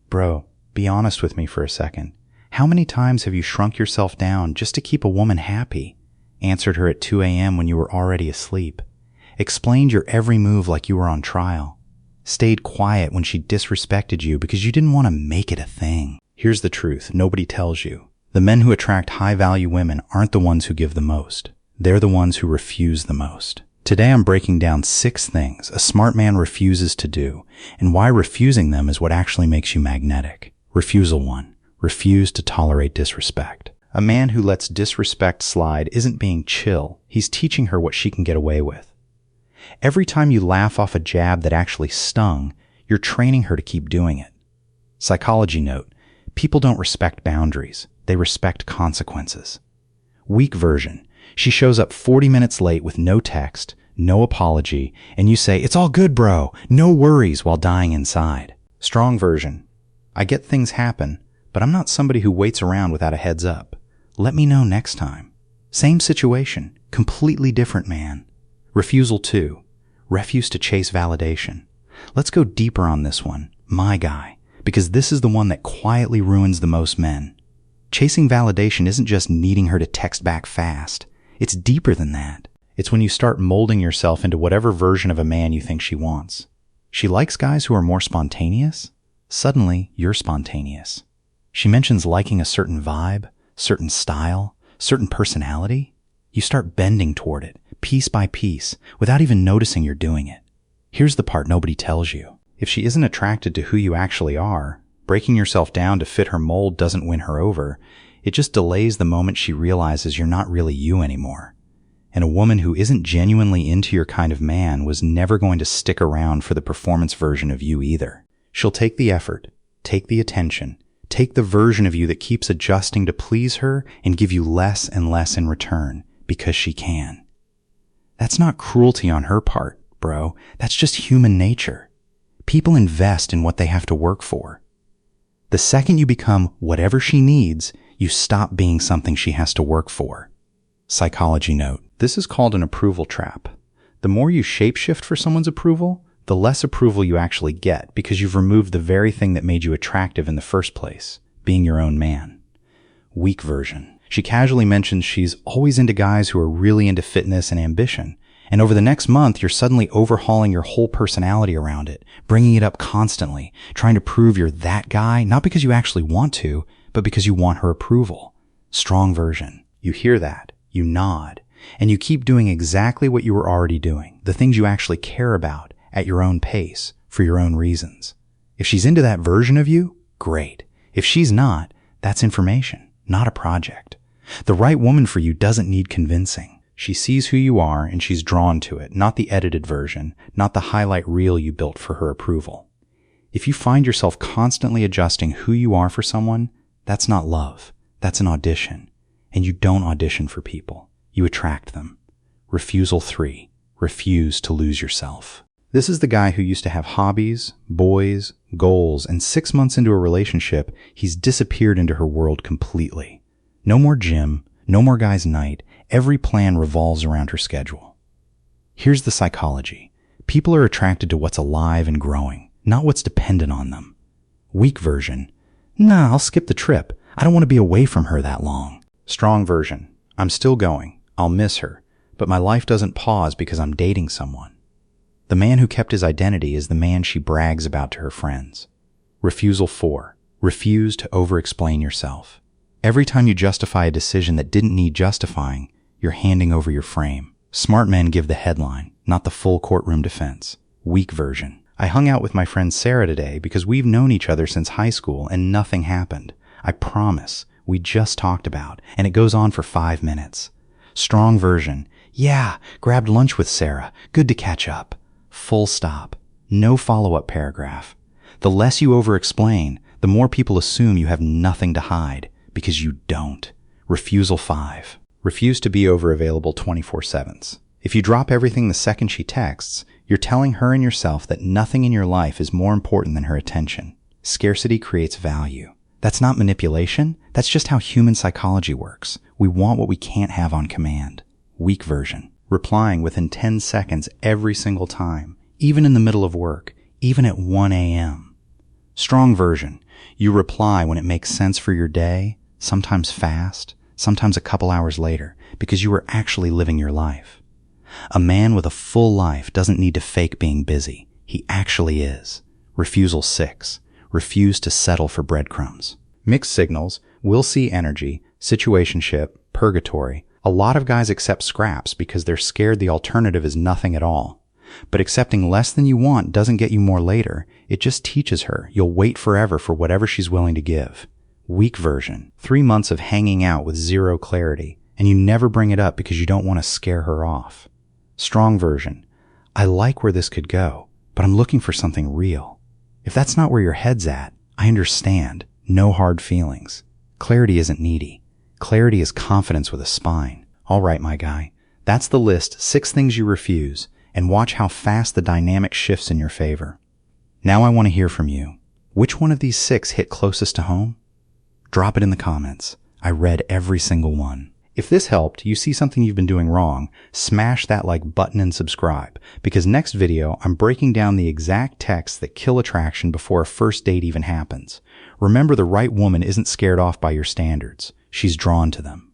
Bro, be honest with me for a second. How many times have you shrunk yourself down just to keep a woman happy? Answered her at 2 a.m. when you were already asleep. Explained your every move like you were on trial. Stayed quiet when she disrespected you because you didn't want to make it a thing. Here's the truth nobody tells you. The men who attract high-value women aren't the ones who give the most. They're the ones who refuse the most. Today I'm breaking down 6 things a smart man refuses to do, and why refusing them is what actually makes you magnetic. Refusal 1. Refuse to tolerate disrespect. A man who lets disrespect slide isn't being chill. He's teaching her what she can get away with. Every time you laugh off a jab that actually stung, you're training her to keep doing it. Psychology note: people don't respect boundaries. They respect consequences. Weak version: she shows up 40 minutes late with no text, no apology, and you say, "It's all good, bro. No worries," while dying inside. Strong version: I get things happen, but I'm not somebody who waits around without a heads up. Let me know next time. Same situation, completely different man. Refusal 2. Refuse to chase validation. Let's go deeper on this one, my guy, because this is the one that quietly ruins the most men. Chasing validation isn't just needing her to text back fast. It's deeper than that. It's when you start molding yourself into whatever version of a man you think she wants. She likes guys who are more spontaneous. Suddenly, you're spontaneous. She mentions liking a certain vibe, certain style, certain personality. You start bending toward it, piece by piece, without even noticing you're doing it. Here's the part nobody tells you. If she isn't attracted to who you actually are, breaking yourself down to fit her mold doesn't win her over. It just delays the moment she realizes you're not really you anymore. And a woman who isn't genuinely into your kind of man was never going to stick around for the performance version of you either. She'll take the effort, take the attention, take the version of you that keeps adjusting to please her and give you less and less in return, because she can. That's not cruelty on her part, bro. That's just human nature. People invest in what they have to work for. The second you become whatever she needs, you stop being something she has to work for. Psychology note: this is called an approval trap. The more you shapeshift for someone's approval, the less approval you actually get because you've removed the very thing that made you attractive in the first place, being your own man. Weak version: she casually mentions she's always into guys who are really into fitness and ambition, and over the next month you're suddenly overhauling your whole personality around it, bringing it up constantly, trying to prove you're that guy, not because you actually want to, but because you want her approval. Strong version: you hear that, you nod, and you keep doing exactly what you were already doing, the things you actually care about, at your own pace, for your own reasons. If she's into that version of you, great. If she's not, that's information, not a project. The right woman for you doesn't need convincing. She sees who you are and she's drawn to it, not the edited version, not the highlight reel you built for her approval. If you find yourself constantly adjusting who you are for someone, that's not love. That's an audition. And you don't audition for people. You attract them. Refusal 3. Refuse to lose yourself. This is the guy who used to have hobbies, boys, goals, and 6 months into a relationship, he's disappeared into her world completely. No more gym, no more guys' night. Every plan revolves around her schedule. Here's the psychology. People are attracted to what's alive and growing, not what's dependent on them. Weak version: nah, I'll skip the trip. I don't want to be away from her that long. Strong version: I'm still going. I'll miss her. But my life doesn't pause because I'm dating someone. The man who kept his identity is the man she brags about to her friends. Refusal 4. Refuse to over-explain yourself. Every time you justify a decision that didn't need justifying, you're handing over your frame. Smart men give the headline, not the full courtroom defense. Weak version: I hung out with my friend Sarah today because we've known each other since high school and nothing happened. I promise. We just talked about, and it goes on for 5 minutes. Strong version: yeah, grabbed lunch with Sarah. Good to catch up. Full stop. No follow-up paragraph. The less you over-explain, the more people assume you have nothing to hide, because you don't. Refusal 5. Refuse to be over-available 24/7. If you drop everything the second she texts, you're telling her and yourself that nothing in your life is more important than her attention. Scarcity creates value. That's not manipulation. That's just how human psychology works. We want what we can't have on command. Weak version: replying within 10 seconds every single time, even in the middle of work, even at 1 a.m. Strong version: You reply when it makes sense for your day, sometimes fast, sometimes a couple hours later, because you are actually living your life. A man with a full life doesn't need to fake being busy. He actually is. Refusal 6. Refuse to settle for breadcrumbs. Mixed signals, will see energy, situationship, purgatory. A lot of guys accept scraps because they're scared the alternative is nothing at all. But accepting less than you want doesn't get you more later. It just teaches her you'll wait forever for whatever she's willing to give. Weak version. 3 months of hanging out with zero clarity, and you never bring it up because you don't want to scare her off. Strong version. I like where this could go, but I'm looking for something real. If that's not where your head's at, I understand. No hard feelings. Clarity isn't needy. Clarity is confidence with a spine. All right, my guy. That's the list, 6 things you refuse, and watch how fast the dynamic shifts in your favor. Now I want to hear from you. Which one of these 6 hit closest to home? Drop it in the comments. I read every single one. If this helped, you see something you've been doing wrong, smash that like button and subscribe, because next video I'm breaking down the exact texts that kill attraction before a first date even happens. Remember, the right woman isn't scared off by your standards. She's drawn to them.